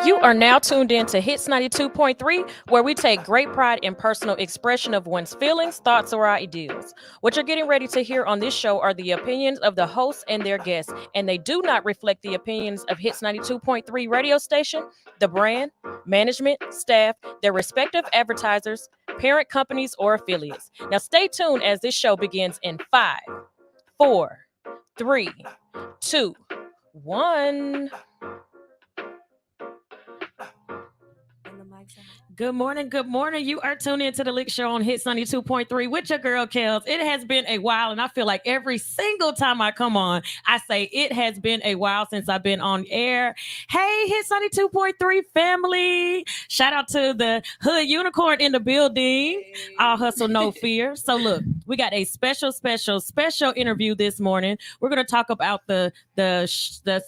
You are now tuned in to Hits 92.3, where we take great pride in personal expression of one's feelings, thoughts, or ideals. What you're getting ready to hear on this show are the opinions of the hosts and their guests, and they do not reflect the opinions of Hits 92.3 radio station, the brand, management, staff, their respective advertisers, parent companies, or affiliates. Now, stay tuned as this show begins in 5, 4, 3, 2, 1. Good morning. Good morning. You are tuned into the Lick Show on Hits 92.3 with your girl, Kels. It has been a while, and I feel like every single time I come on, I say it has been a while since I've been on air. Hey, Hits 92.3 family. Shout out to the Hood Unicorn in the building. All hustle, no fear. So, look, we got a special interview this morning. We're going to talk about the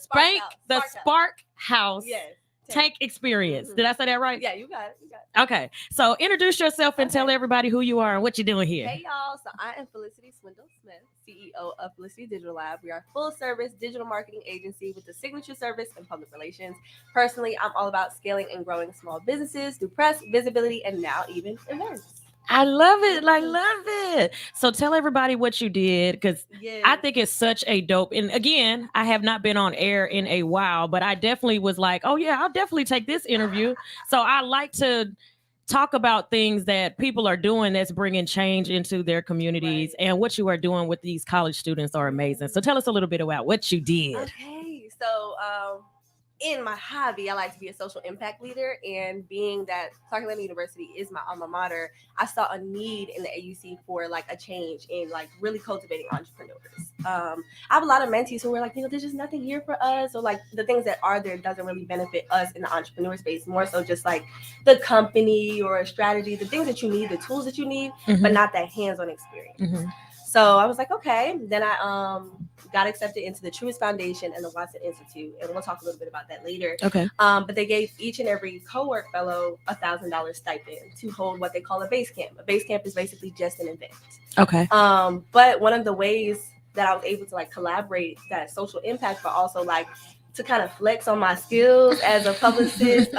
Spark House. Yes. Tank experience. Did I say that right? Yeah, you got it. Okay. So introduce yourself and tell everybody who you are and what you're doing here. Hey, y'all. So I am Felicity Swindle Smith, CEO of Felicity Digital Lab. We are a full-service digital marketing agency with a signature service in public relations. Personally, I'm all about scaling and growing small businesses through press, visibility, and now even events. I love it. I love it. So tell everybody what you did, because I think it's such a dope. And again, I have not been on air in a while, but I definitely was like, oh yeah, I'll definitely take this interview. So I like to talk about things that people are doing that's bringing change into their communities, and what you are doing with these college students are amazing. So tell us a little bit about what you did. Okay. So, in my hobby, I like to be a social impact leader, and being that Clark Atlanta University is my alma mater, I saw a need in the AUC for like a change in like really cultivating entrepreneurs. I have a lot of mentees who were like, there's just nothing here for us, or like the things that are there doesn't really benefit us in the entrepreneur space, more so just like the company or a strategy, the things that you need, the tools that you need, but not that hands-on experience. So I was like, okay. Then I got accepted into the Truist Foundation and the Watson Institute, and we'll talk a little bit about that later. Okay. But they gave each and every co-work fellow $1,000 stipend to hold what they call a base camp. A base camp is basically just an event. Okay. But one of the ways that I was able to like collaborate that social impact, but also like to kind of flex on my skills as a publicist,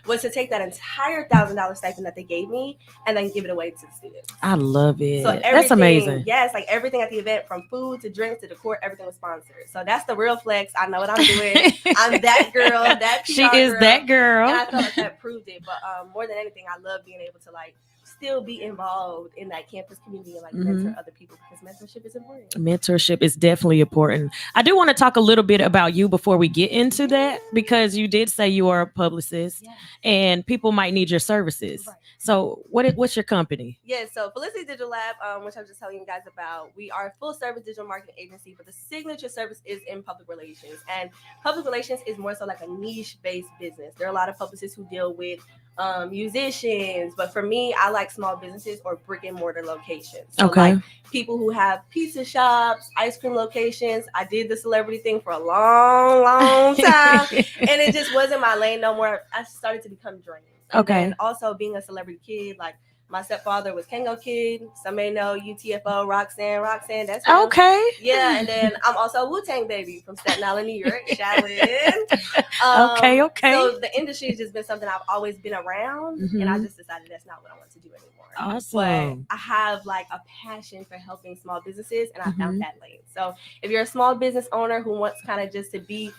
was to take that entire $1,000 stipend that they gave me and then give it away to the students. I love it. So that's amazing. Yes, like everything at the event, from food to drinks to decor, everything was sponsored. So that's the real flex. I know what I'm doing. I'm that girl. That PR she is girl. that girl. And I felt like that proved it. But more than anything, I love being able to like still be involved in that campus community and like mentor other people, because mentorship is important. Mentorship is definitely important. I do want to talk a little bit about you before we get into that, because you did say you are a publicist and people might need your services. Right. So what's your company? Yeah, so Felicity Digital Lab, which I'm just telling you guys about, we are a full service digital marketing agency, but the signature service is in public relations. And public relations is more so like a niche based business. There are a lot of publicists who deal with musicians, but for me, I like small businesses or brick and mortar locations. So like people who have pizza shops, ice cream locations. I did the celebrity thing for a long time, and it just wasn't my lane no more. I started to become draining. And also being a celebrity kid, like my stepfather was Kango Kid. Some may know UTFO, Roxanne. That's him. Okay. Yeah, and then I'm also a Wu-Tang baby from Staten Island, New York. Shaolin. Okay. So the industry has just been something I've always been around, and I just decided that's not what I want to do anymore. Awesome. But I have like a passion for helping small businesses, and I found that lane. So if you're a small business owner who wants kind of just to be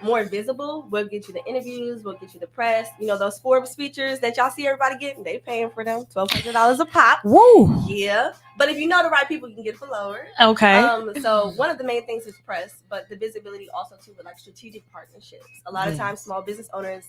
more visible, we'll get you the interviews, we'll get you the press. Those Forbes features that y'all see everybody getting, they paying for them, $1,200 a pop. Woo! Yeah. But if you know the right people, you can get it for lower. Okay. So one of the main things is press, but the visibility also too with like strategic partnerships. A lot of times small business owners,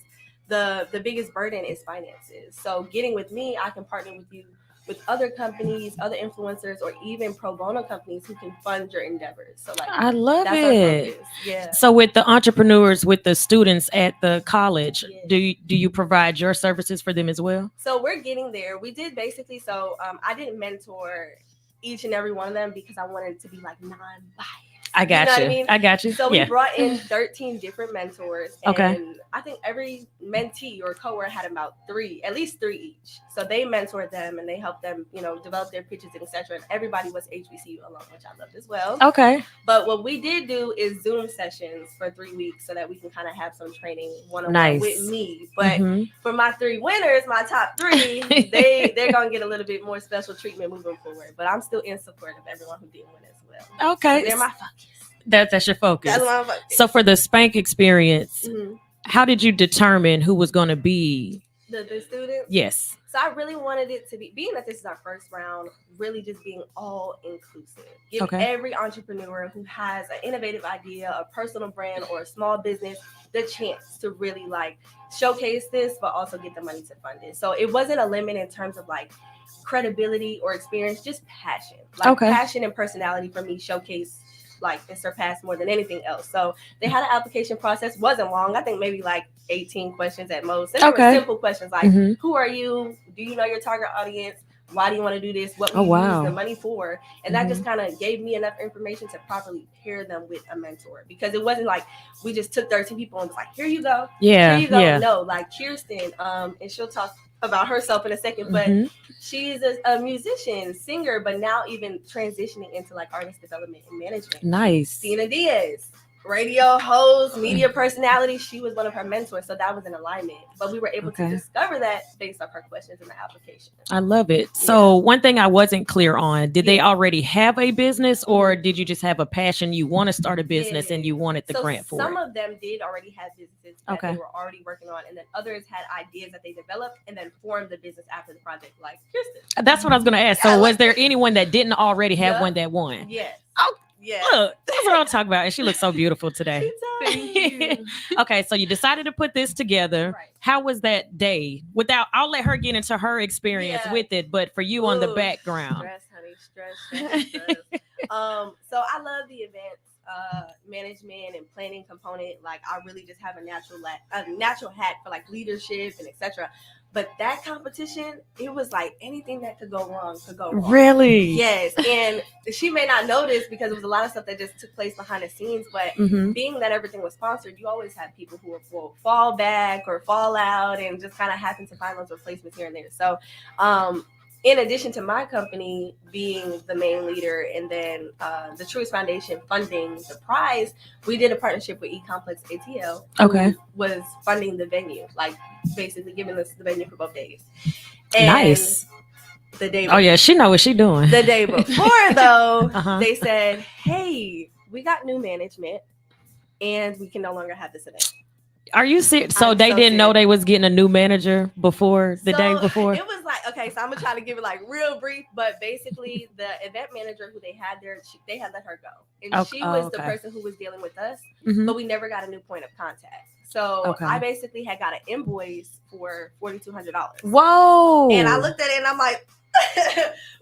the biggest burden is finances. So getting with me, I can partner with you with other companies, other influencers, or even pro bono companies who can fund your endeavors. So like, I love that's it. Our focus. Yeah. So with the entrepreneurs, with the students at the college, do you provide your services for them as well? So we're getting there. We did basically. So I didn't mentor each and every one of them because I wanted it to be like non-biased. I got you. What I mean? I got you. So we brought in 13 different mentors. And I think every mentee or coworker had about at least three each. So they mentored them and they helped them, develop their pitches and etc. And everybody was HBCU alum, which I loved as well. Okay. But what we did do is Zoom sessions for 3 weeks so that we can kind of have some training one-on-one Nice. with me. But Mhm. for my 3 winners, my top 3, they're gonna get a little bit more special treatment moving forward. But I'm still in support of everyone who did win as well. Okay. They're my focus. That's your focus. That's my focus. So for the Spank experience, Mhm. how did you determine who was going to be? The students? Yes. So I really wanted it to be, being that this is our first round, really just being all inclusive. Give every entrepreneur who has an innovative idea, a personal brand, or a small business the chance to really like showcase this, but also get the money to fund it. So it wasn't a limit in terms of like credibility or experience, just passion. Like passion and personality for me showcase like it surpassed more than anything else. So they had an application process, wasn't long. I think maybe like 18 questions at most. And they were simple questions like, who are you? Do you know your target audience? Why do you want to do this? What will you use the money for? And that just kind of gave me enough information to properly pair them with a mentor, because it wasn't like we just took 13 people and was like, here you go. Yeah. Here you go. No, like Kirsten, and she'll talk about herself in a second, but she's a musician, singer, but now even transitioning into like artist development and management. Nice. Sina Diaz, radio host, media personality. She was one of her mentors, so that was an alignment. But we were able to discover that based off her questions in the application. I love it. So one thing I wasn't clear on, did they already have a business, or did you just have a passion? You want to start a business and you wanted the grant for some it? of them did already have businesses that they were already working on, and then others had ideas that they developed and then formed the business after the project, like Kirsten. That's what I was going to ask. So was there anyone that didn't already have one that won? Yes. Oh, yeah. Look, that's what I'm talking about. And she looks so beautiful today. Thank you. Okay, so you decided to put this together. Right. How was that day? I'll let her get into her experience with it, but for you on the background. Stress, honey, stress. So I love the events, management and planning component. Like I really just have a natural hat for like leadership and etc. But that competition, it was like anything that could go wrong could go wrong. Really? Yes. And she may not notice because it was a lot of stuff that just took place behind the scenes. But being that everything was sponsored, you always have people who will fall back or fall out and just kind of happen to find those replacements here and there. So in addition to my company being the main leader and then the Truist Foundation funding the prize, we did a partnership with eComplex ATL, who was funding the venue, like basically giving us the venue for both days. And nice. The day before, she know what she doing. The day before, though, they said, hey, we got new management and we can no longer have this event. Are you serious? So they didn't know they was getting a new manager before the day before? It was like, okay, so I'm gonna try to give it like real brief, but basically the event manager who they had there, they had let her go. And she was the person who was dealing with us, but we never got a new point of contact. So I basically had got an invoice for $4,200. Whoa. And I looked at it and I'm like,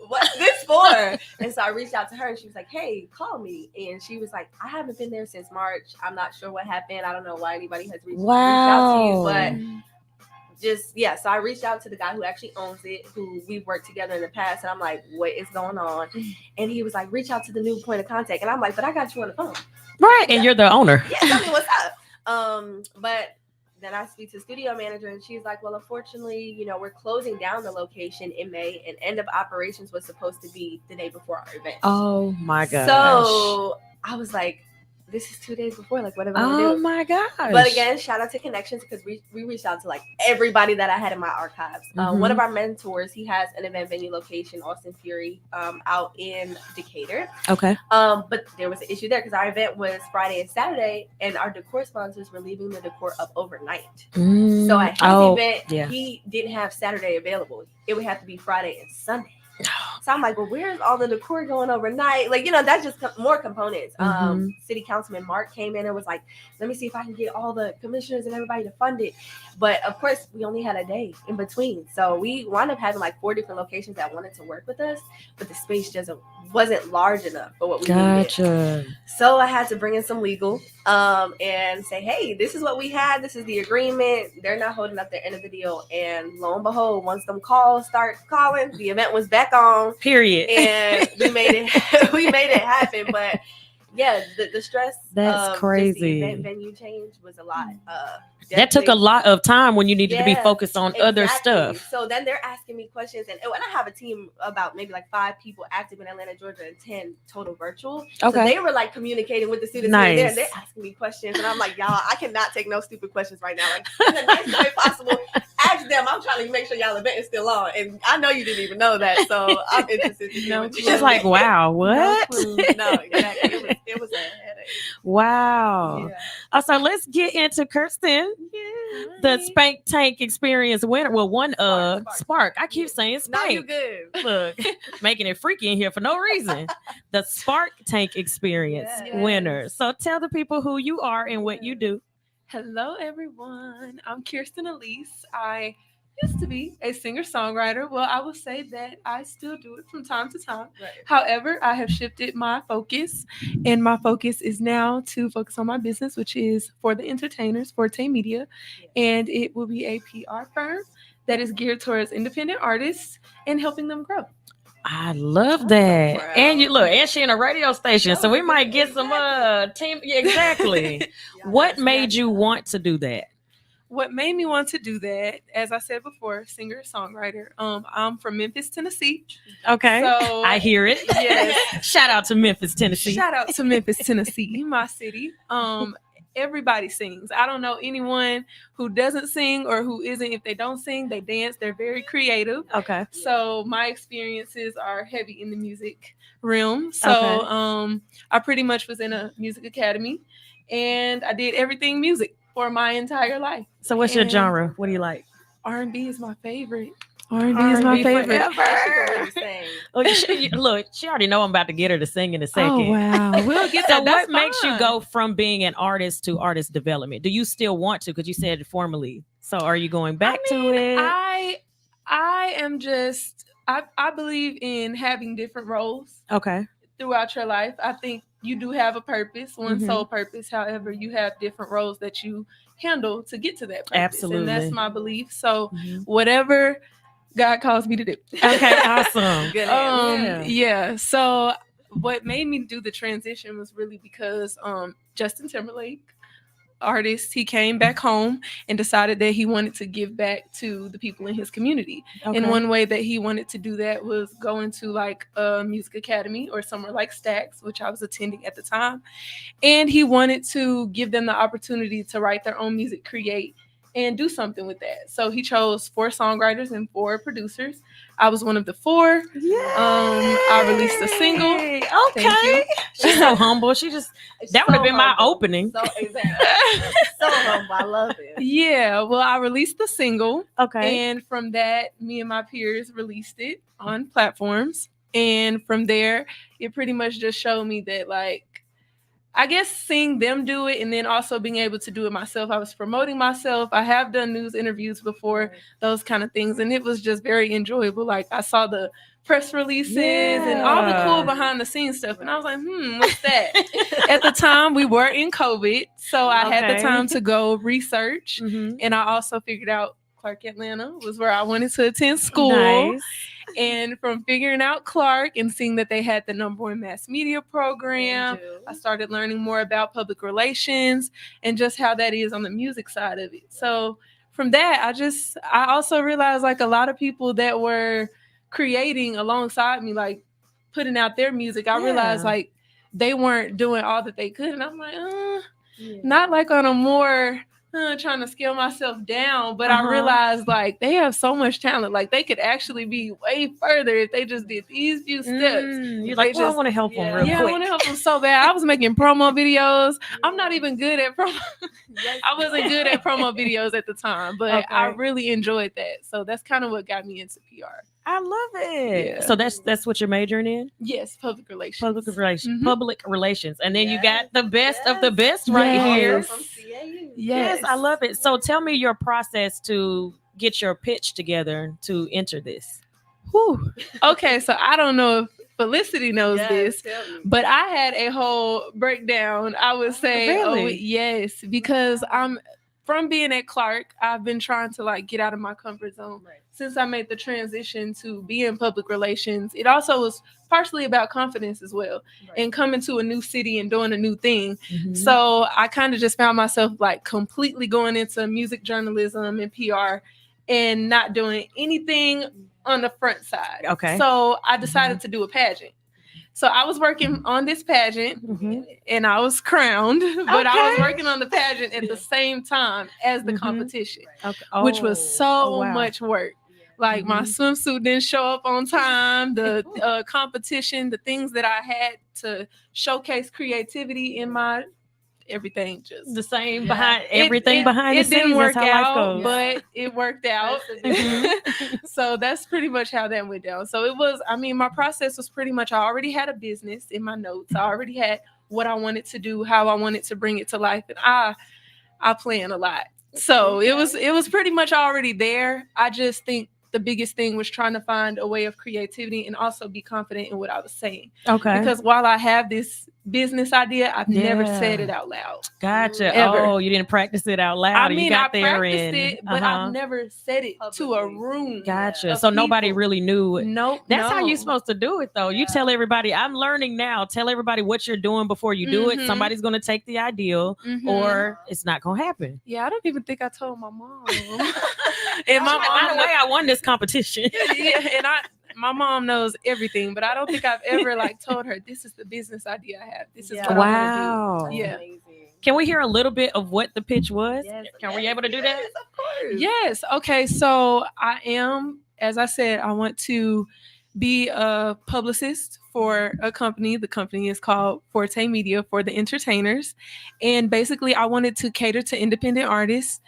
what's this for? And so I reached out to her and she was like, hey, call me. And she was like, I haven't been there since March. I'm not sure what happened. I don't know why anybody has reached out to you, but so I reached out to the guy who actually owns it, who we've worked together in the past, and I'm like, what is going on? And he was like, reach out to the new point of contact. And I'm like, but I got you on the phone. Right. And you're the owner. Yeah, tell me what's up. But then I speak to the studio manager and she's like, well, unfortunately, we're closing down the location in May and end of operations was supposed to be the day before our event. Oh my God. So I was like, this is 2 days before. Like, what am I going to do? Oh my gosh. But again, shout out to Connections because we reached out to like everybody that I had in my archives. One of our mentors, he has an event venue location, Austin Fury, out in Decatur. Okay. But there was an issue there because our event was Friday and Saturday, and our decor sponsors were leaving the decor up overnight. So at his event, he didn't have Saturday available. It would have to be Friday and Sunday. So I'm like, well, where's all the decor going overnight? Like, that's just more components. City Councilman Mark came in and was like, let me see if I can get all the commissioners and everybody to fund it. But of course, we only had a day in between. So we wound up having like 4 different locations that wanted to work with us, but the space wasn't large enough for what we needed. So I had to bring in some legal and say, hey, this is what we had. This is the agreement. They're not holding up their end of the deal. And lo and behold, once them calls start calling, the event was back on. Period. And we made it happen. But yeah, the stress That's of just crazy. the event venue change was a lot. That took a Definitely. lot of time when you needed to be Yeah, focused on other exactly. stuff. So then they're asking me questions, and I have a team about maybe like 5 people active in Atlanta, Georgia, and 10 total virtual. So Okay. they were like communicating with the students here and there, and Nice. they're asking me questions, and I'm like, y'all, I cannot take no stupid questions right now. Like in the nicest way possible. Ask them. I'm trying to make sure y'all event is still on, and I know you didn't even know that, so I'm interested to hear what you. She's like, wow, what? No, exactly. It was a headache. Wow. Yeah. So let's get into Kirsten, the Spank Tank Experience winner. Well, one Spark. I keep saying No, you Spank. good. Look, making it freaky in here for no reason. The Spark Tank Experience Yes. winner. So tell the people who you are and what you do. Hello, everyone. I'm Kirsten Elise. I used to be a singer-songwriter. Well, I will say that I still do it from time to time. Right. However, I have shifted my focus, and my focus is now to focus on my business, which is for the entertainers, Forte Media, and it will be a PR firm that is geared towards independent artists and helping them grow. I love that. proud. And you look, and she in a radio station, so we might get some team. Yeah, exactly. What made you want to do that? What made me want to do that, as I said before, singer-songwriter. I'm from Memphis, Tennessee. Okay. So I hear it. Yes. Shout out to Memphis, Tennessee. Shout out to Memphis, Tennessee, my city. Everybody sings. I don't know anyone who doesn't sing or who isn't. If they don't sing, they dance. They're very creative. Okay. So my experiences are heavy in the music realm. So Okay. I pretty much was in a music academy, and I did everything music for my entire life. So what's your And genre? What do you like? R&B is my favorite. R&B is my R&B favorite. She can really sing. Look, she already know I'm about to get her to sing in a second. Oh wow, we'll get So that. what That's makes you fine. go from being an artist to artist development? Do you still want to? Because you said it formally. So are you going back to it? I am just I believe in having different roles Okay. throughout your life. I think you do have a purpose, one Mhm. sole purpose. However, you have different roles that you handle to get to that purpose. Absolutely. And that's my belief. So Mhm. whatever God calls me to do. Okay, awesome. Good Yeah. So what made me do the transition was really because Justin Timberlake, artist, he came back home and decided that he wanted to give back to the people in his community. Okay. And one way that he wanted to do that was go into like a music academy or somewhere like Stax, which I was attending at the time. And he wanted to give them the opportunity to write their own music, create, and do something with that. So he chose 4 songwriters and 4 producers. I was one of the 4. I released a single. Okay. She's so humble. She just that would have been my opening. So exactly. So humble. I love it. Yeah, well, I released the single. Okay. And from that, me and my peers released it on platforms. And from there, it pretty much just showed me that, like, I guess seeing them do it and then also being able to do it myself. I was promoting myself. I have done news interviews before, those kind of things. And it was just very enjoyable. Like, I saw the press releases and all the cool behind the scenes stuff. And I was like, what's that? At the time, we were in COVID. So I had the Okay. time to go research. Mhm. And I also figured out Clark Atlanta was where I wanted to attend school. Nice. And from figuring out Clark and seeing that they had the #1 mass media program, I started learning more about public relations and just how that is on the music side of it. So from that, I also realized like a lot of people that were creating alongside me, like putting out their music, I realized Yeah. like they weren't doing all that they could. And I'm like, not like on a more trying to scale myself down, but I realized like they have so much talent. Like they could actually be way further if they just did these few steps. You're If like, they well, I just- want to help them real Yeah, I quick. want to help them so bad. I was making promo videos. I'm not even good at promo. I wasn't good at promo videos at the time, but I Okay. really enjoyed that. So that's kind of what got me into PR. I love it. Yeah. So that's what you're majoring in? Yes, public relations. Public relations. Mhm. Public relations. And then you got Yes, the best of the yes. best right Yes. here. From CAU. Yes, I love it. So tell me your process to get your pitch together to enter this. Whew. Okay, so I don't know if Felicity knows Yes, this, tell me. but I had a whole breakdown. I would say, Really? yes, because from being at Clark, I've been trying to like get out of my comfort zone Right. since I made the transition to be in public relations. It also was partially about confidence as well, Right. and coming to a new city and doing a new thing. Mhm. So I kind of just found myself like completely going into music journalism and PR and not doing anything on the front side. Okay. So I decided to do a pageant. So I was working on this pageant Mhm. and I was crowned, but I was Okay. working on the pageant at the same time as the Mhm. competition, Okay. which was so Oh, wow. much work. Like my swimsuit didn't show up on time, the competition, the things that I had to showcase creativity in my everything just The same Yeah. behind everything behind the it scenes. didn't work That's how life out, goes. but it worked out. So that's pretty much how that went down. So it was, I mean, my process was pretty much, I already had a business in my notes. I already had what I wanted to do, how I wanted to bring it to life. And I plan a lot. So it was pretty much already there. I just think the biggest thing was trying to find a way of creativity and also be confident in what I was saying. Okay. Because while I have this business idea, I've never Yeah. said it out loud. Gotcha. Ever. Oh, you didn't practice it out loud. I You mean, got I there practiced and it, but I've never said it to a Publicly. room. Gotcha. of So nobody people. really knew it. Nope. That's how no. you're supposed to do it, though. You tell everybody, I'm learning now. Tell everybody what you're doing before you do it. Mhm. Somebody's going to take the ideal, Mhm. or it's not going to happen. Yeah, I don't even think I told my mom. And my by the mom, way, I won this competition. yeah, and my mom knows everything, but I don't think I've ever like told her this is the business idea I have. This is Yeah. what I Wow. want to do. Yeah. Amazing. Can we hear a little bit of what the pitch was? Yes. Can we able to do that? Yes, of course. Yes. Okay. So I am, as I said, I want to be a publicist for a company. The company is called Forte Media for the entertainers. And basically, I wanted to cater to independent artists.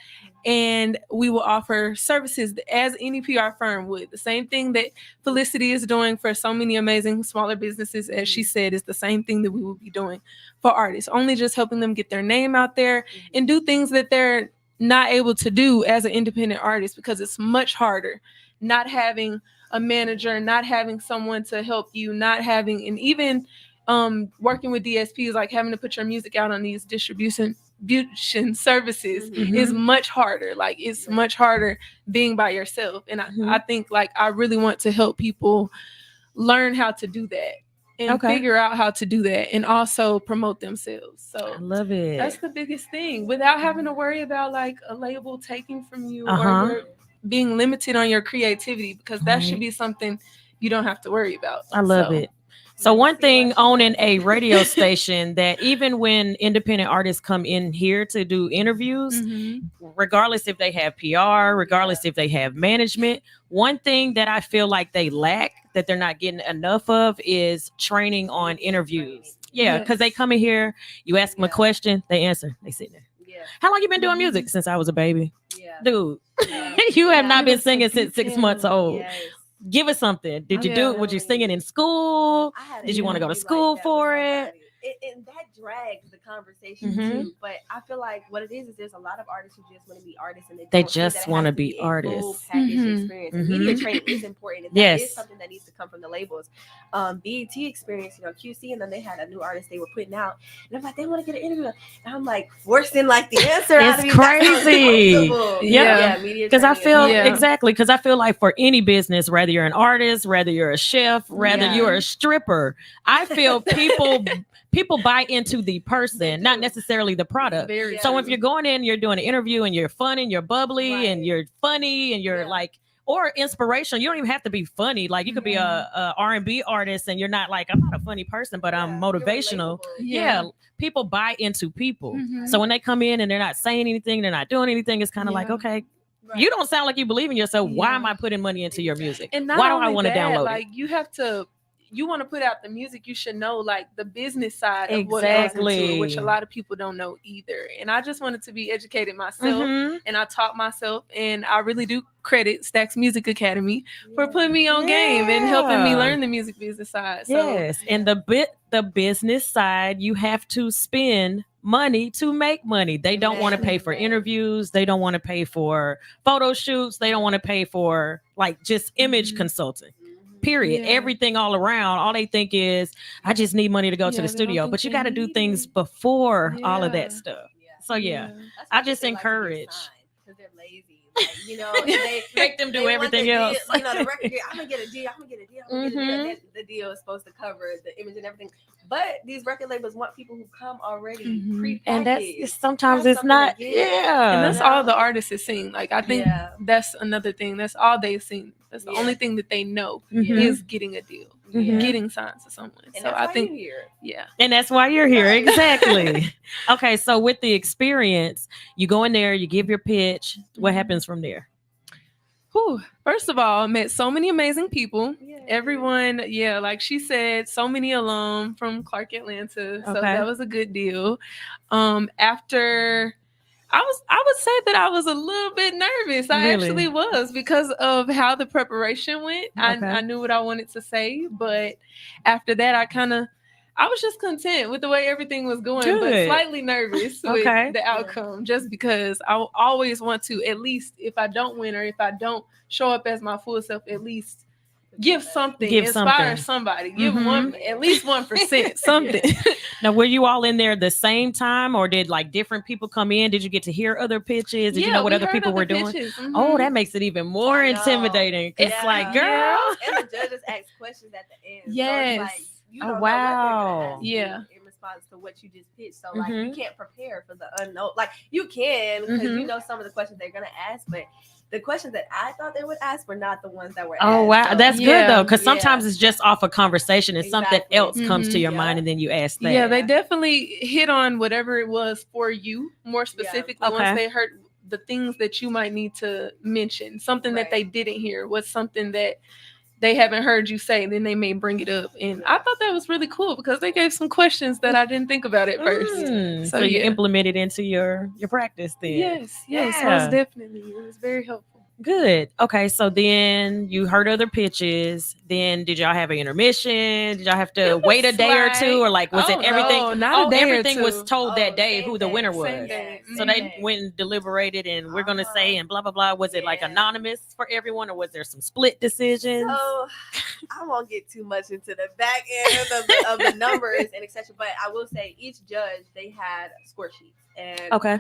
And we will offer services as any PR firm would. The same thing that Felicity is doing for so many amazing smaller businesses, as she said, is the same thing that we will be doing for artists, only just helping them get their name out there and do things that they're not able to do as an independent artist, because it's much harder not having a manager, not having someone to help you, not having, and even working with DSPs, like having to put your music out on these distribution services Mhm. is much harder. Like it's much harder being by yourself. And I think like I really want to help people learn how to do that and figure out how to do that and also promote themselves. So I love it. that's the biggest thing, without having to worry about like a label taking from you Uh-huh. or you're being limited on your creativity, because that Right. should be something you don't have to worry about. I love So, it. So one thing owning a radio station, that even when independent artists come in here to do interviews, mhm. regardless if they have PR, regardless if they have management, one thing that I feel like they lack, that they're not getting enough of, is training on interviews. Yeah, because they Yes. come in here, you ask them a question, they answer, they sit there. Yeah. How long you been doing music? Since I was a baby. Yeah. Dude, Yeah. you have Yeah. not been Give us some singing since 6 months detail. old. Yes. Give us something. Did you Yeah. do it? Was you singing in school? I had Did you an wanna go to interview school that for with it? somebody. And that drags the conversation Mhm. too. But I feel like what it is there's a lot of artists who just want to be artists, and They don't see just that it wanna has to be a artists. full package Mhm. experience. And media Mhm. training is important, and that Yes. is something that needs to come from the labels. BET experience, QC, and then they had a new artist they were putting out, and I'm like, they want to get an interview, and I'm like forcing like the answer out of It's me. That sounds crazy. impossible. Yeah. Media Because I training is feel hard. Yeah. exactly, because I feel like for any business, whether you're an artist, whether you're a chef, whether Yeah. you're a stripper, I feel people buy into the person, not necessarily the product. Very Yeah. So if true. you're going in, you're doing an interview and you're fun and you're bubbly and Right. you're funny and you're Yeah. like, or inspirational. You don't even have to be funny. Like you could be a R&B artist and you're not like, I'm not a funny person, but I'm Yeah, motivational. you're relatable. Yeah. People buy into people. Mhm. So when they come in and they're not saying anything, they're not doing anything, it's kind of like, Yeah. okay, Right. you don't sound like you believe in yourself. Why Yeah. am I putting money into your music? And not Why do I only want to that, download like you want to put out the music, you should know like the business side of what goes Exactly. into it, which a lot of people don't know either. And I just wanted to be educated it? myself, Mhm. and I taught myself, and I really do credit Stacks Music Academy for putting me on game and helping me Yeah. learn the music business side. So Yes, and the business side, you have to spend money to make money. They don't want to pay for Exactly. interviews. They don't want to pay for photo shoots. They don't want to pay for like just image Mhm. consulting. Mhm. Period. Yeah. Everything all around. All they think is, I just need money to go to Yeah, the they don't studio. think But you they got to do need things it. before all of Yeah. that stuff. Yeah. So yeah. That's I why just people like to get encourage. signed, because they're lazy. Like, you know, and they Make them do they want everything the deal, else. you know, the record deal. I'm gonna get a deal. I'm gonna get a deal. I'm gonna get a deal. And Mhm. then the deal is supposed to cover the image and everything. But these record labels want people who come already Mhm. prepackaged. And that's sometimes Have it's something not. to get. Yeah. And that's No. all the artists is seeing. Like I think Yeah. that's another thing. That's all they've seen. That's the Yeah. only thing that they know Mhm. is getting a deal, Mhm. getting signs to someone. And So that's I why think, you here. yeah. And that's why you're here. Exactly. Okay. So with the experience, you go in there, you give your pitch. What Mhm. happens from there? Whew. First of all, met so many amazing people. Yay. Everyone, yeah, like she said, so many alum from Clark Atlanta. So Okay. that was a good deal. After I would say that I was a little bit nervous. I Really? actually was, because of how the preparation went. Okay. I knew what I wanted to say, but after that I was just content with the way everything was going, but Good. slightly nervous Okay. with the outcome, just because I always want to, at least if I don't win or if I don't show up as my full self, at least give something, Give inspire something. somebody, give Mhm. one, at least 1%, something. Now, were you all in there the same time, or did like different people come in? Did you get to hear other pitches? Did you know what we other heard people were doing? pitches. Oh, Mhm. that makes it even more I know. intimidating. It's Yeah. like, girl. Yeah. And the judges ask questions at the end. So Yes. it's like, you Oh, don't know wow. what they're gonna ask you Yeah. in response to what you just pitched. So like, you Mhm. can't prepare for the unknown. Like you can, because you Mhm. know some of the questions they're gonna ask, but the questions that I thought they would ask were not the ones that were Oh, asked. wow. So, That's Yeah. good, though, because Yeah. sometimes it's just off a conversation and something Exactly. else comes to Mhm. your Yeah. mind, and then you ask that. Yeah, they Yeah. definitely hit on whatever it was for you more specifically. Okay. Once they heard the things that you might need to mention, something that they Right. didn't hear, what's something that they haven't heard you say, then they may bring it up. And I thought that was really cool, because they gave some questions that I didn't think about at first. So So, you yeah. implement it into your practice then. Yes, Yeah. most definitely. It was very helpful. Good. Okay, so then you heard other pitches. Then did y'all have an intermission? Did y'all have to It was wait a day or slight. two, or like was it Oh, everything? no, not a day or everything was two. told that day same who the day. winner Same was. day. So Same they day. went and deliberated, and we're gonna say Uh-huh. and blah blah blah. Was it like Yeah. anonymous for everyone, or was there some split decisions? So I won't get too much into the back end of the numbers and etc. But I will say each judge, they had score sheets. And Okay.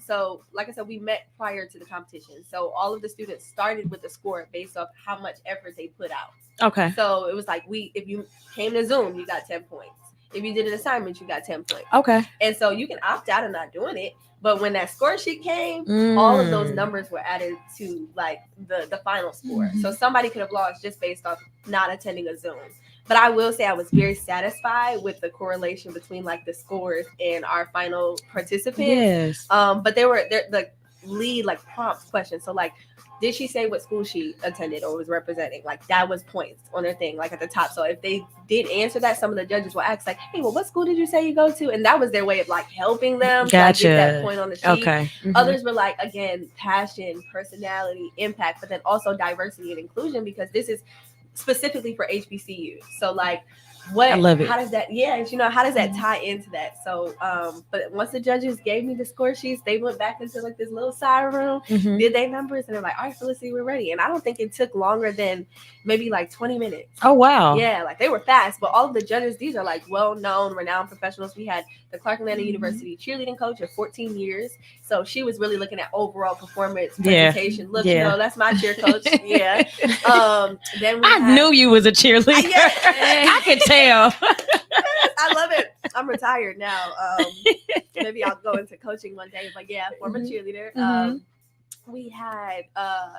so like I said, we met prior to the competition. So all of the students started with a score based off how much effort they put out. Okay. So it was like if you came to Zoom, you got 10 points. If you did an assignment, you got 10 points. Okay. And so you can opt out of not doing it. But when that score sheet came, all of those Mm. numbers were added to like the final score. Mhm. So somebody could have lost just based off not attending a Zoom. But I will say I was very satisfied with the correlation between like the scores and our final participants. Yes. But they're the lead like prompts questions. So like, did she say what school she attended or was representing? Like that was points on their thing, like at the top. So if they did answer that, some of the judges will ask like, hey, well, what school did you say you go to? And that was their way of like helping them to like, get that Gotcha. point on the sheet. Okay. Mhm. Others were like, again, passion, personality, impact, but then also diversity and inclusion, because this is specifically for HBCU. So like, I love it. how does that how does that tie into that? So but once the judges gave me the score sheets, they went back into like this little side room, Mhm. did their numbers, and they're like, all right, Felicity, we're ready. And I don't think it took longer than maybe like 20 minutes. Oh wow. Yeah, like they were fast, but all of the judges, these are like well-known, renowned professionals. We had the Clark Atlanta Mhm. University cheerleading coach of 14 years. So she was really looking at overall performance, Yeah. presentation. Look, Yeah. that's my cheer coach. Yeah. Then we I had- knew you was a cheerleader. Yeah. I could tell. I love it. I'm retired now. Maybe I'll go into coaching one day. But yeah, former Mhm. cheerleader. Mhm. We had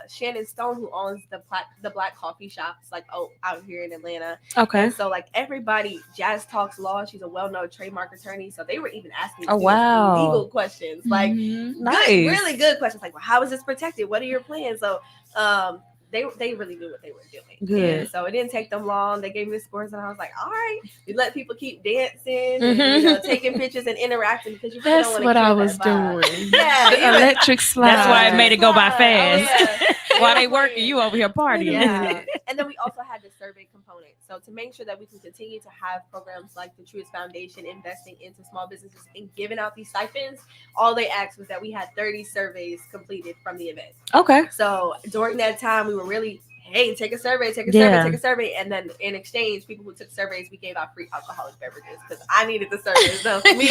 Shannon Stone, who owns the Black Coffee Shop. It's like out here in Atlanta. Okay. And so like everybody, Jazz Talks Law. She's a well-known trademark attorney. So they were even asking Oh, students wow. legal questions, like Mhm. Nice. good, really good questions. Like, well, how is this protected? What are your plans? So they really knew what they were doing. Good. And so it didn't take them long. They gave me the scores, and I was like, all right. We let people keep dancing, Mhm. and, taking pictures and interacting, because you really That's don't what want to I kill was that vibe. doing. Yeah, The even- electric slide. That's why it made it go by Oh, fast. yeah. While they working, you over here partying. Yeah. And then we also had the survey component. So to make sure that we can continue to have programs like the Truist Foundation investing into small businesses and giving out these stipends, all they asked was that we had 30 surveys completed from the event. Okay. So during that time, we were really hey, take a survey, Yeah. take a survey. And then in exchange, people who took surveys, we gave out free alcoholic beverages because I needed the surveys so for me.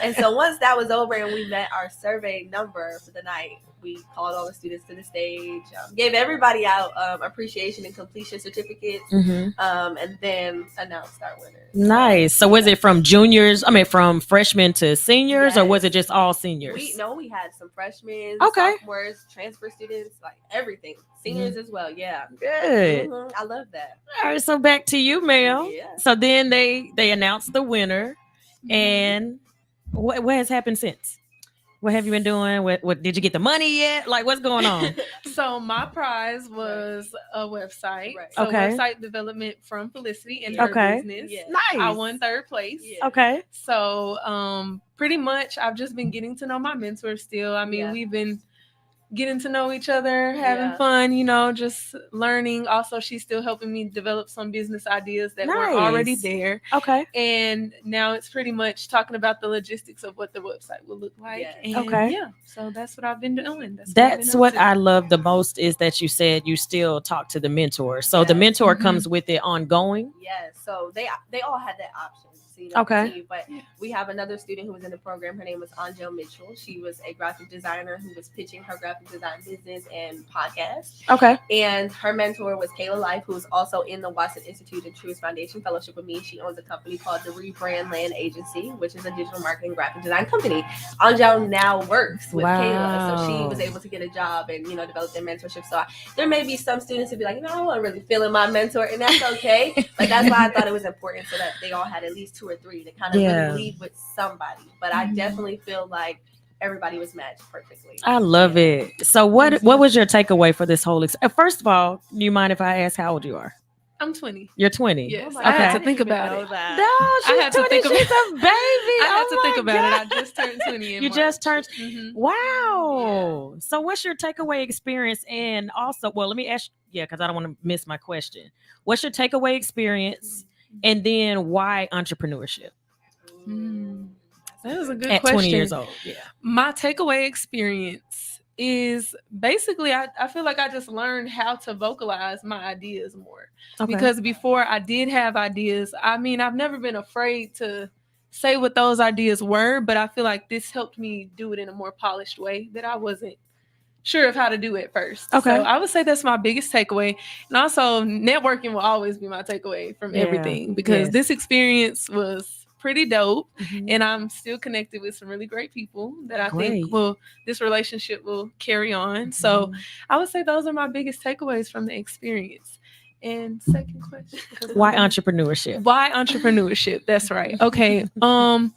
And so once that was over and we met our survey number for the night, we called all the students to the stage, gave everybody out appreciation and completion certificates, and then announced our winners. Nice. So was it from juniors? I mean, from freshmen to seniors, or was it just all seniors? We had some freshmen, Okay, sophomores, transfer students, like everything. Seniors as well. Yeah. Good. I love that. All right. So back to you, Mel. Yeah. So then they announced the winner, and what has happened since? What have you been doing? What did you get the money yet? Like, what's going on? So my prize was a website. Right. So Okay. website development from Felicity and her business. Yeah. Nice. I won 3rd place. Yeah. Okay. So pretty much I've just been getting to know my mentor still. I mean, we've been getting to know each other, having fun, just learning. Also, she's still helping me develop some business ideas that were already there. Okay. And now it's pretty much talking about the logistics of what the website will look like. Yes. And Okay. Yeah. So that's what I've been doing. That's what I love the most is that you said you still talk to the mentor. So the mentor comes with it ongoing. Yes. So they all had that option. Okay. Continue, but we have another student who was in the program. Her name was Angel Mitchell. She was a graphic designer who was pitching her graphic design business and podcast. Okay. And her mentor was Kayla Life, who is also in the Watson Institute and Truist Foundation Fellowship with me. She owns a company called the Rebrand Land Agency, which is a digital marketing graphic design company. Angel now works with Kayla, so she was able to get a job and develop their mentorship. So there may be some students who be like, I wasn't really feeling my mentor, and that's okay. But that's why I thought it was important so that they all had at least 2 or 3 to kind of really lead with somebody. But I definitely feel like everybody was matched perfectly. I love it. So what was your takeaway for this whole first of all, do you mind if I ask how old you are? I'm 20. You're 20. Yes. Oh I had to think about it. No, I had to think about she's a baby. I had to think about it. I just turned 20 in You March. just turned. Wow. Yeah. So what's your takeaway experience? And also, well, let me ask, because I don't want to miss my question. What's your takeaway experience? And then why entrepreneurship? That was a good At question. 20 years old. Yeah. My takeaway experience is basically I feel like I just learned how to vocalize my ideas more. Okay. Because before I did have ideas. I mean, I've never been afraid to say what those ideas were, but I feel like this helped me do it in a more polished way that I wasn't sure of how to do it first. Okay. So I would say that's my biggest takeaway. And also networking will always be my takeaway from everything because this experience was pretty dope. And I'm still connected with some really great people that I think this relationship will carry on. So I would say those are my biggest takeaways from the experience. And second question. Why entrepreneurship? Why entrepreneurship? That's right. Okay. Why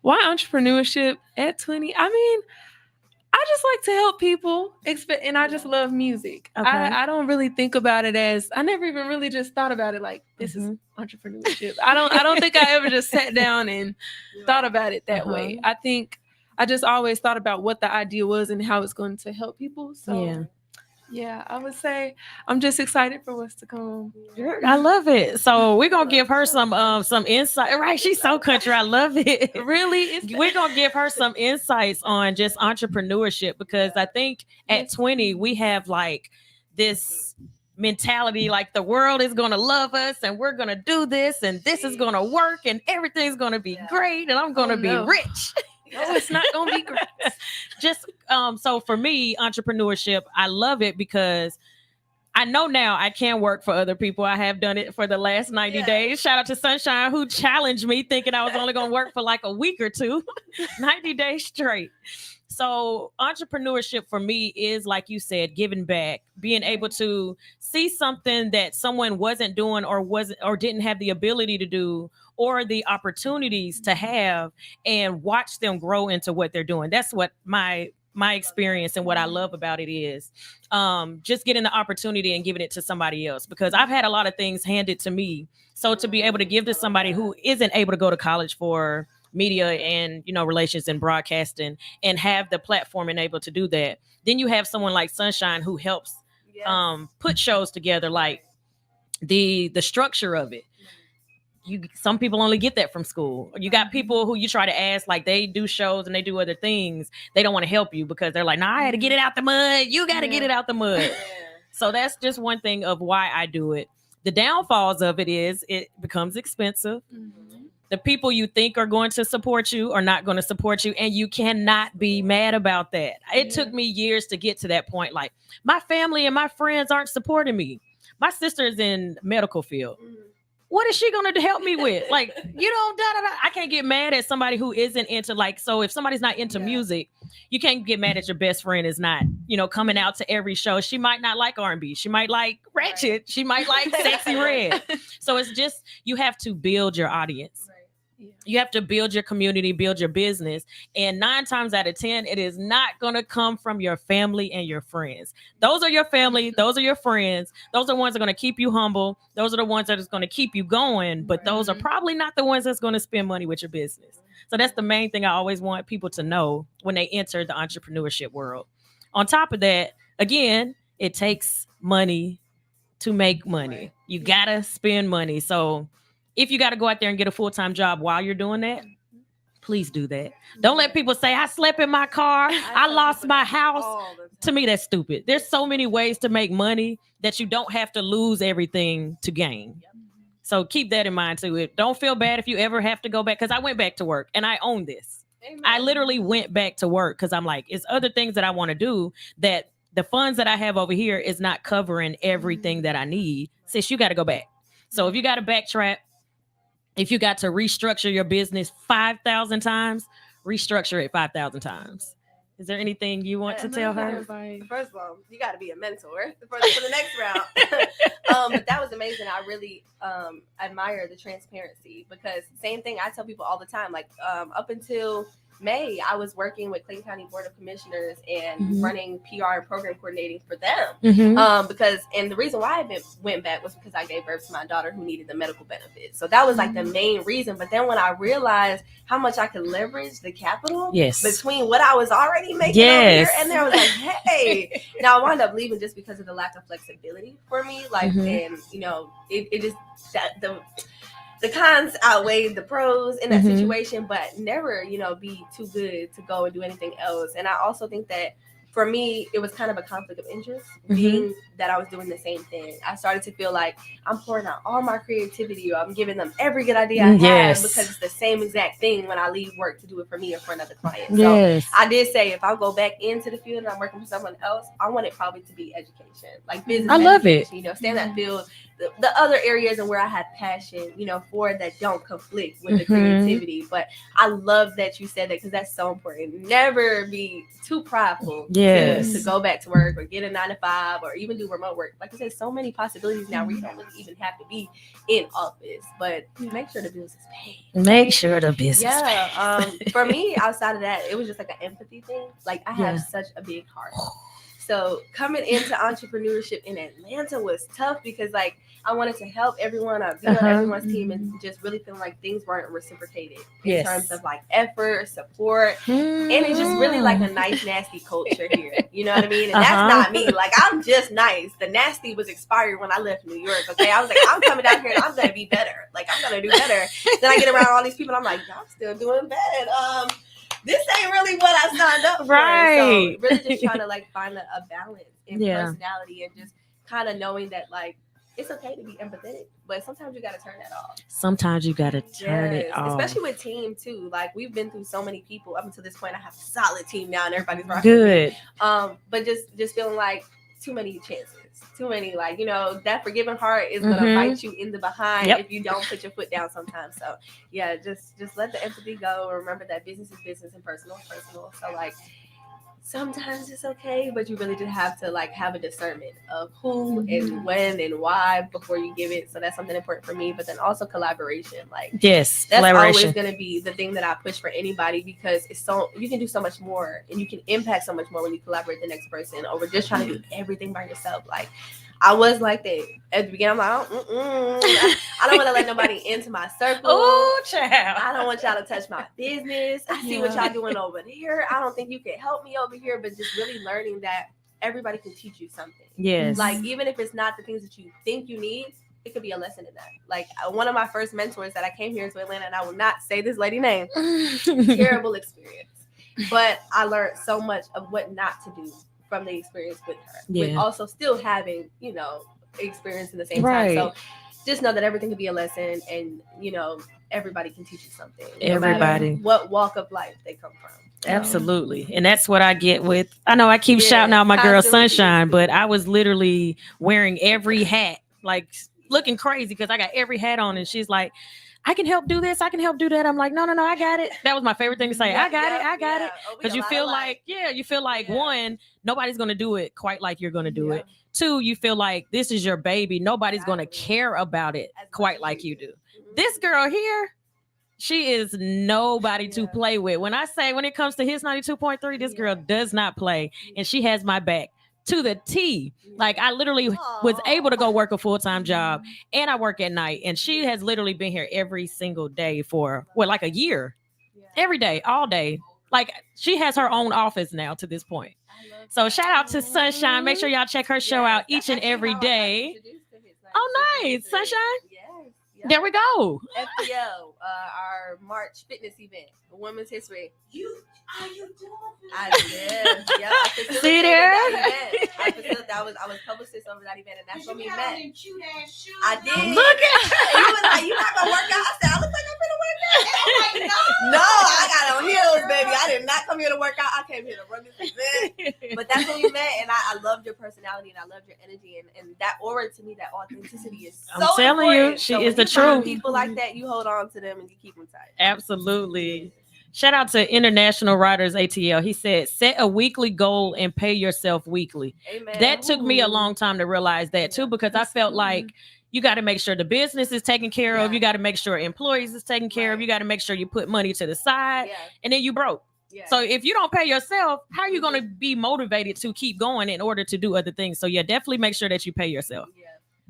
entrepreneurship at 20? I mean, I just like to help people, and I just love music. Okay. I don't really think about it as, I never even really just thought about it like this is entrepreneurship. I don't think I ever just sat down and thought about it that way. I think I just always thought about what the idea was and how it's going to help people. So yeah, I would say I'm just excited for what's to come. I love it. So we're gonna give her some insight. Right, she's so country. I love it. Really, we're gonna give her some insights on just entrepreneurship because I think at 20 we have like this mentality like the world is gonna love us and we're gonna do this and this is gonna work and everything's gonna be great and I'm gonna be rich. No, it's not gonna be great. Just so for me, entrepreneurship, I love it because I know now I can work for other people. I have done it for the last 90 days. Shout out to Sunshine who challenged me thinking I was only gonna work for like a week or two, 90 days straight. So entrepreneurship for me is, like you said, giving back, being able to see something that someone wasn't doing or didn't have the ability to do or the opportunities to have and watch them grow into what they're doing. That's what my experience and what I love about it is just getting the opportunity and giving it to somebody else because I've had a lot of things handed to me. So to be able to give to somebody who isn't able to go to college for media and relations and broadcasting and have the platform and able to do that, then you have someone like Sunshine who helps put shows together, like the structure of it. Some people only get that from school. You got people who you try to ask, like they do shows and they do other things. They don't want to help you because they're like, nah, I had to get it out the mud. You got to get it out the mud. So that's just one thing of why I do it. The downfalls of it is it becomes expensive. The people you think are going to support you are not going to support you, and you cannot be mad about that. It took me years to get to that point. Like, my family and my friends aren't supporting me. My sister is in medical field. What is she going to help me with? Like, I can't get mad at somebody who isn't into, like, so if somebody's not into music, you can't get mad at your best friend is not, coming out to every show. She might not like R&B. She might like Ratchet. Right. She might like Sexy Red. So it's just, you have to build your audience. Right. You have to build your community, build your business. And 9 times out of 10, it is not going to come from your family and your friends. Those are your family. Those are your friends. Those are the ones that are going to keep you humble. Those are the ones that are going to keep you going. But those are probably not the ones that's going to spend money with your business. So that's the main thing I always want people to know when they enter the entrepreneurship world. On top of that, again, it takes money to make money. You got to spend money. So if you got to go out there and get a full-time job while you're doing that, please do that. Don't let people say, I slept in my car, I lost my house. To me, that's stupid. There's so many ways to make money that you don't have to lose everything to gain. So keep that in mind too. Don't feel bad if you ever have to go back, because I went back to work and I own this. Amen. I literally went back to work because I'm like, it's other things that I want to do that the funds that I have over here is not covering everything that I need. Sis, you got to go back. So if you got to backtrack, if you got to restructure your business 5,000 times, restructure it 5,000 times. Is there anything you want to tell her? First of all, you got to be a mentor for the next round. But that was amazing. I really admire the transparency, because same thing I tell people all the time. Like, up until May, I was working with Clayton County Board of Commissioners and running PR and program coordinating for them. Because the reason why I went back was because I gave birth to my daughter who needed the medical benefits. So that was like the main reason. But then when I realized how much I could leverage the capital between what I was already making over here, and there was like, hey, now I wound up leaving just because of the lack of flexibility for me. Like, and it just, that the cons outweighed the pros in that situation, but never, be too good to go and do anything else. And I also think that for me, it was kind of a conflict of interest, being that I was doing the same thing. I started to feel like I'm pouring out all my creativity, or I'm giving them every good idea I have, because it's the same exact thing when I leave work to do it for me or for another client. So I did say, if I go back into the field and I'm working for someone else, I want it probably to be education, like business. I love education, it. Stay in that field. The other areas and where I had passion, for that don't conflict with the creativity. But I love that you said that, because that's so important. Never be too prideful to go back to work or get a 9-to-5 or even do remote work. Like I said, so many possibilities now where you don't really even have to be in office, but make sure the bills is paid. Make sure the business pays. For me, outside of that, it was just like an empathy thing. Like, I have such a big heart. So coming into entrepreneurship in Atlanta was tough, because like I wanted to help everyone, be on everyone's team, and just really feeling like things weren't reciprocated in terms of like effort, support, and it's just really like a nice, nasty culture here. You know what I mean? And that's not me. Like, I'm just nice. The nasty was expired when I left New York. Okay, I was like, I'm coming down here and I'm gonna be better. Like, I'm gonna do better. Then I get around all these people, and I'm like, y'all still doing bad. This ain't really what I signed up for. Right. So really just trying to like find a balance in personality, and just kind of knowing that like it's okay to be empathetic, but sometimes you got to turn that off. Sometimes you got to turn it off. Especially with team too. Like, we've been through so many people up until this point. I have a solid team now, and everybody's rocking. Good. But just feeling like too many chances. Too many, like, that forgiving heart is gonna bite you in the behind if you don't put your foot down sometimes. So yeah, just let the empathy go. Remember that business is business and personal is personal. So like, sometimes it's okay, but you really just have to like have a discernment of who and when and why before you give it. So that's something important for me. But then also collaboration. Like, that's always going to be the thing that I push for anybody, because you can do so much more, and you can impact so much more when you collaborate with the next person over just trying to do everything by yourself. Like, I was like that at the beginning. I'm like, I don't want to let nobody into my circle. Oh, child. I don't want y'all to touch my business. I see what y'all doing over there. I don't think you can help me over here. But just really learning that everybody can teach you something. Yes. Like, even if it's not the things that you think you need, it could be a lesson in that. Like, one of my first mentors that I came here to Atlanta, and I will not say this lady's name, terrible experience. But I learned so much of what not to do from the experience with her, Yeah. with also still having, you know, experience in the same Right. time. So just know that everything can be a lesson, and you know, everybody can teach you something. no matter Everybody. what walk of life they come from. Absolutely. And that's what I get with, I know I keep Yeah, shouting out my girl constantly Sunshine, being but I was literally wearing every hat, like looking crazy because I got every hat on. And she's like, I can help do this. I can help do that. I'm like, no, I got it. That was my favorite thing to say. I got it. I got it. Oh, we Because a you lot feel alike. like, you feel like Yeah. one, nobody's going to do it quite like you're going to do Yeah. it. Two, you feel like this is your baby. Nobody's going to Exactly. care about it As much quite as like you do. Mhm. This girl here, she is nobody to Yeah. play with. When I say when it comes to his 92.3, this girl Yeah. does not play, and she has my back to the T. Yeah. Like I literally was Aw. able to go work a full-time job, and I work at night, and she has literally been here every single day for like a year, Yeah. every day, all day. Like she has her own office now to this point. I love So that. shout out to Sunshine. Make sure y'all check her show out Yes, each and that's actually every how I got day. introduced to Hits Oh, 92.3. nice. Sunshine? Yes. There we go. FPL, our March fitness event, Women's History. Are you doing I did. Yeah, I facilitated See there? that event. I was publicist over that event, and that's when we met. I did. Look And you was like, "You not gonna work out?" I said, "I look like I'm gonna work out." No, I got on heels, baby. I did not come here to work out. I came here to run this event. But that's when we met, and I loved your personality, and I loved your energy, and that aura to me, that authenticity is so I'm telling you, important. she So is when the you find truth. People like that, you hold on to them and you keep them tight. Absolutely. Shout out to International Writers ATL. He said, set a weekly goal and pay yourself weekly. Amen. That took me a long time to realize that too, because I felt like you got to make sure the business is taken care of. Yeah. You got to make sure employees is taken care of. Right. You got to make sure you put money to the side, Yeah. and then you broke. Yeah. So if you don't pay yourself, how are you going to be motivated to keep going in order to do other things? So yeah, definitely make sure that you pay yourself. Yeah.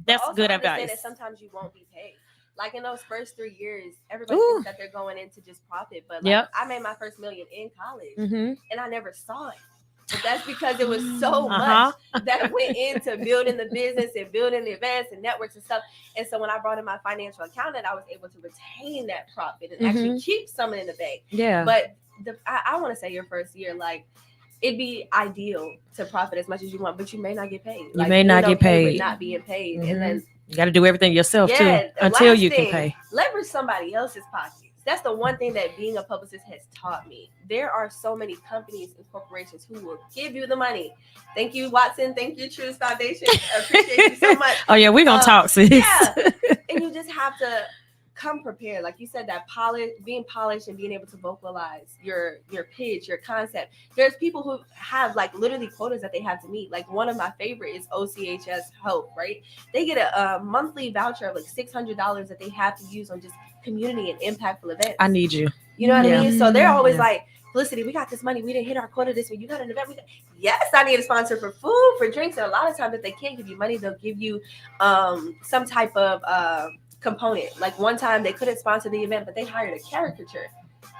That's Also good understand advice. that sometimes you won't be paid. Like in those first 3 years, everybody Ooh. thinks that they're going in to just profit. But like, Yep. I made my first million in college, Mm-hmm. and I never saw it. But that's because it was so Uh-huh. much that went into building the business and building the events and networks and stuff. And so when I brought in my financial accountant, I was able to retain that profit and actually keep some in the bank. Yeah. But I want to say your first year, like, it'd be ideal to profit as much as you want, but you may not get paid. You may not being get okay with paid. not being paid, Mhm. and then You got to do everything yourself too the until last you can thing, pay. leverage somebody else's pockets. That's the one thing that being a publicist has taught me. There are so many companies and corporations who will give you the money. Thank you, Watson. Thank you, Truist Foundation. I appreciate you so much. Oh yeah, we're gonna talk, sis. Yeah. And you just have to come prepared. Like you said, that being polished and being able to vocalize your pitch, your concept. There's people who have like literally quotas that they have to meet. Like one of my favorite is OCHS Hope, right? They get a monthly voucher of like $600 that they have to use on just community and impactful events. I need you. You know what Yeah. I mean? So they're always Yeah. like, Felicity, we got this money. We didn't hit our quota this week. You got an event. Yes, I need a sponsor for food, for drinks. And a lot of times if they can't give you money, they'll give you some type of component. Like one time they couldn't sponsor the event, but they hired a caricature.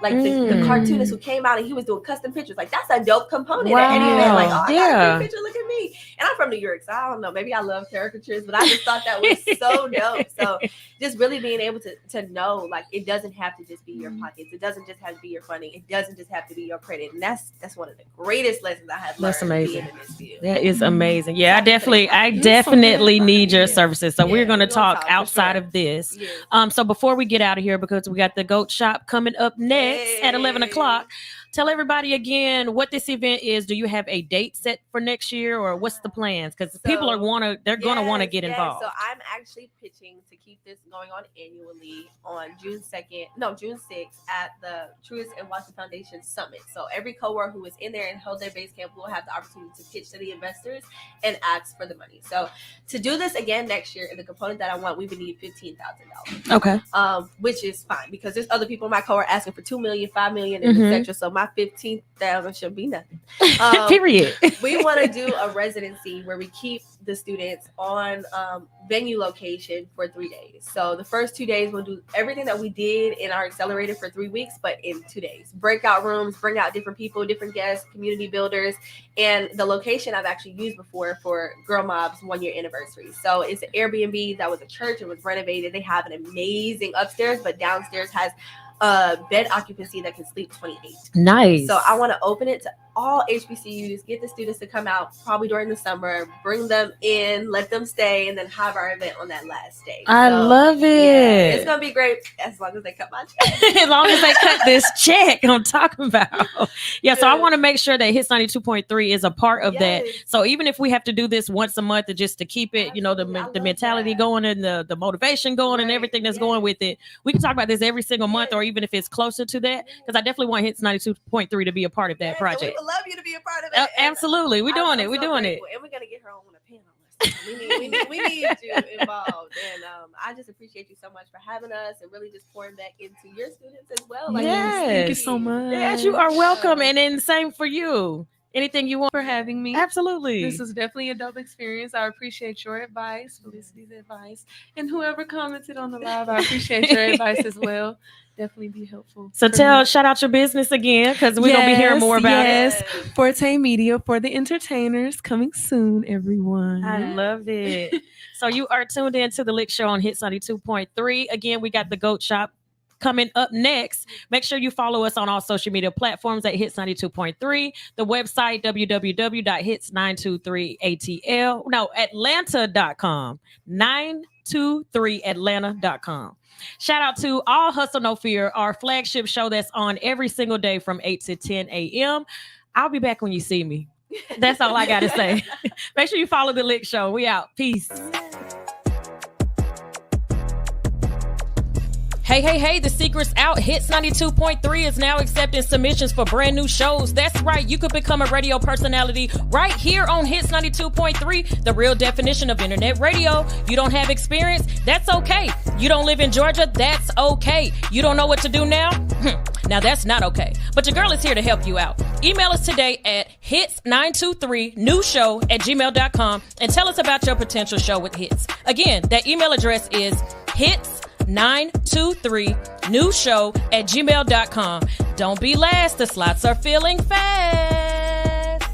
Like the cartoonist who came out and he was doing custom pictures. Like that's a dope component at any event. Like, oh, I got a Yeah. great picture. Look at me. And I'm from New York, so I don't know. Maybe I love caricatures, but I just thought that was so dope. So just really being able to know, like, it doesn't have to just be your pockets. It doesn't just have to be your funding. It doesn't just have to be your credit. And that's one of the greatest lessons I have learned. That's amazing. Being in this field. That is amazing. Yeah, I definitely need your services. So we're Yeah, gonna we're gonna talk talk for outside sure. of this. Yeah. So before we get out of here, because we got the GOAT Shop coming up next at 11 o'clock. Tell everybody again what this event is. Do you have a date set for next year, or what's the plans? Because people are they're gonna want to get involved. So I'm actually pitching to keep this going on annually on June 6th at the Truist and Watson Foundation Summit. So every cohort who is in there and held their base camp will have the opportunity to pitch to the investors and ask for the money. So to do this again next year, the component that I want, we would need $15,000. Okay. Which is fine because there's other people in my cohort asking for $2 million, $5 million, and Mhm. etc. So my 15,000 should be nothing. Period. We want to do a residency where we keep the students on venue location for 3 days. So the first 2 days we'll do everything that we did in our accelerator for 3 weeks, but in 2 days. Breakout rooms, bring out different people, different guests, community builders, and the location I've actually used before for Girl Mob's 1 year anniversary. So it's an Airbnb that was a church. It was renovated. They have an amazing upstairs, but downstairs has bed occupancy that can sleep 28. Nice. So I want to open it to all HBCUs, get the students to come out probably during the summer, bring them in, let them stay, and then have our event on that last day. I love it. Yeah, it's gonna be great as long as they cut my check. As long as they cut this check I'm talking about. Yeah, so I want to make sure that Hits 92.3 is a part of that. So even if we have to do this once a month just to keep it, the mentality going and the motivation going and everything that's going with it, we can talk about this every single month or even if it's closer to that, because I definitely want Hits 92.3 to be a part of that project. We would love you to be a part of it. Absolutely. We're doing it. We're doing it. And we're going to get her on a panel. We need you involved. And I just appreciate you so much for having us and really just pouring back into your students as well. Yes. Thank you so much. Yes, you are welcome. And then same for you. Anything you want for having me. Absolutely. This was definitely a dope experience. I appreciate your advice, Felicity's advice, and whoever commented on the live, I appreciate your advice as well. Definitely be helpful. So shout out your business again, because we're going to be hearing more about it. Forte Media for the entertainers, coming soon, everyone. I love it. So you are tuned in to the Lick Show on Hits 92.3. Again, we got the GOAT Shop coming up next. Make sure you follow us on all social media platforms at Hits 92.3. The website, www.hits923atl. No, Atlanta.com. 923atlanta.com. Shout out to All Hustle No Fear, our flagship show that's on every single day from 8 to 10 a.m. I'll be back when you see me. That's all I got to say. Make sure you follow the Lick Show. We out. Peace. Hey, the secret's out. Hits 92.3 is now accepting submissions for brand new shows. That's right. You could become a radio personality right here on Hits 92.3, the real definition of internet radio. You don't have experience? That's okay. You don't live in Georgia? That's okay. You don't know what to do now? Now that's not okay. But your girl is here to help you out. Email us today at hits923newshow@gmail.com and tell us about your potential show with Hits. Again, that email address is hits923newshow@gmail.com. Don't be last. The slots are filling fast.